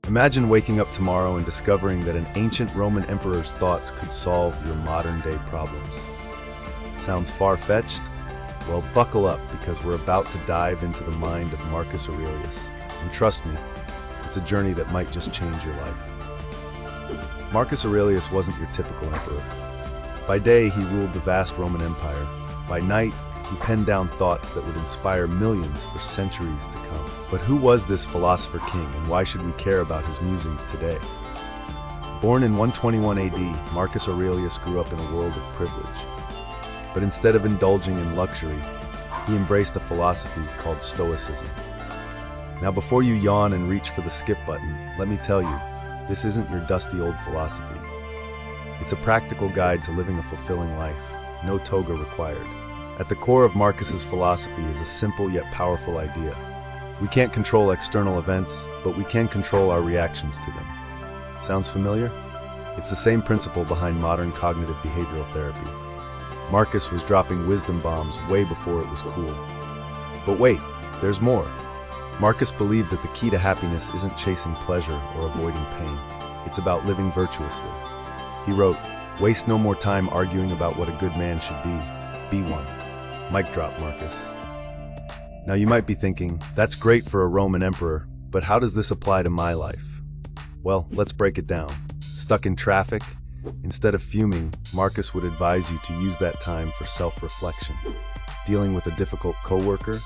Imagine waking up tomorrow and discovering that an ancient Roman emperor's thoughts could solve your modern-day problems. Sounds far-fetched? Well, buckle up, because we're about to dive into the mind of Marcus Aurelius. And trust me, it's a journey that might just change your life. Marcus Aurelius wasn't your typical emperor. By day, he ruled the vast Roman Empire. By night, he penned down thoughts that would inspire millions for centuries to come. But who was this philosopher-king, and why should we care about his musings today? Born in 121 AD, Marcus Aurelius grew up in a world of privilege. But instead of indulging in luxury, he embraced a philosophy called Stoicism. Now, before you yawn and reach for the skip button, let me tell you, this isn't your dusty old philosophy. It's a practical guide to living a fulfilling life, no toga required. At the core of Marcus's philosophy is a simple yet powerful idea. We can't control external events, but we can control our reactions to them. Sounds familiar? It's the same principle behind modern cognitive behavioral therapy. Marcus was dropping wisdom bombs way before it was cool. But wait, there's more. Marcus believed that the key to happiness isn't chasing pleasure or avoiding pain. It's about living virtuously. He wrote, "Waste no more time arguing about what a good man should be one." Mic drop, Marcus. Now you might be thinking, that's great for a Roman emperor, but how does this apply to my life? Well, let's break it down. Stuck in traffic? Instead of fuming, Marcus would advise you to use that time for self-reflection. Dealing with a difficult coworker?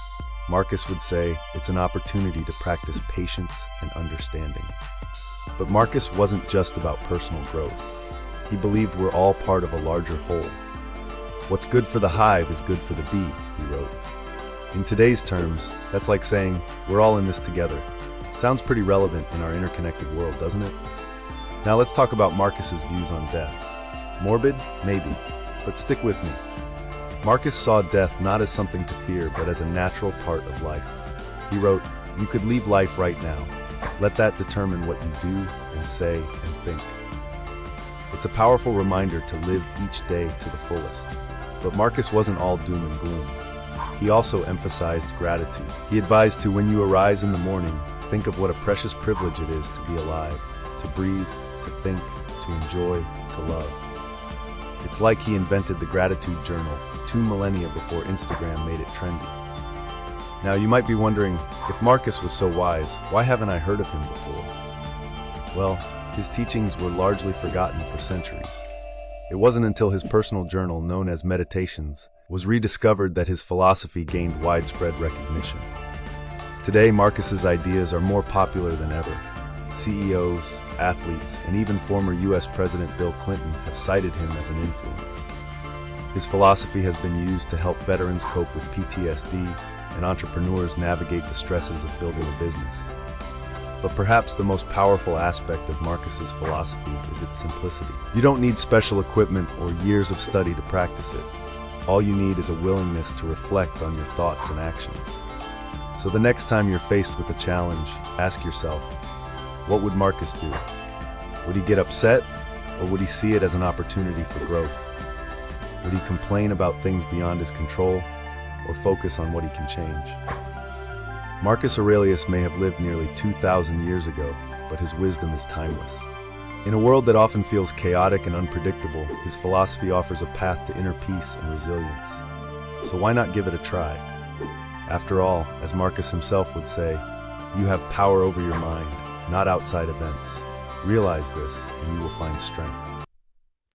Marcus would say it's an opportunity to practice patience and understanding. But Marcus wasn't just about personal growth. He believed we're all part of a larger whole. What's good for the hive is good for the bee, he wrote. In today's terms, that's like saying, we're all in this together. Sounds pretty relevant in our interconnected world, doesn't it? Now let's talk about Marcus's views on death. Morbid? Maybe, but stick with me. Marcus saw death not as something to fear, but as a natural part of life. He wrote, "You could leave life right now. Let that determine what you do and say and think." It's a powerful reminder to live each day to the fullest. But Marcus wasn't all doom and gloom. He also emphasized gratitude. He advised to, when you arise in the morning, think of what a precious privilege it is to be alive, to breathe, to think, to enjoy, to love. It's like he invented the gratitude journal 2 millennia before Instagram made it trendy. Now you might be wondering, if Marcus was so wise, why haven't I heard of him before? Well, his teachings were largely forgotten for centuries. It wasn't until his personal journal, known as Meditations, was rediscovered that his philosophy gained widespread recognition. Today, Marcus's ideas are more popular than ever. CEOs, athletes, and even former US President Bill Clinton have cited him as an influence. His philosophy has been used to help veterans cope with PTSD and entrepreneurs navigate the stresses of building a business. But perhaps the most powerful aspect of Marcus's philosophy is its simplicity. You don't need special equipment or years of study to practice it. All you need is a willingness to reflect on your thoughts and actions. So the next time you're faced with a challenge, ask yourself, what would Marcus do? Would he get upset, or would he see it as an opportunity for growth? Would he complain about things beyond his control, or focus on what he can change? Marcus Aurelius may have lived nearly 2,000 years ago, but his wisdom is timeless. In a world that often feels chaotic and unpredictable, his philosophy offers a path to inner peace and resilience. So why not give it a try? After all, as Marcus himself would say, you have power over your mind, not outside events. Realize this, and you will find strength.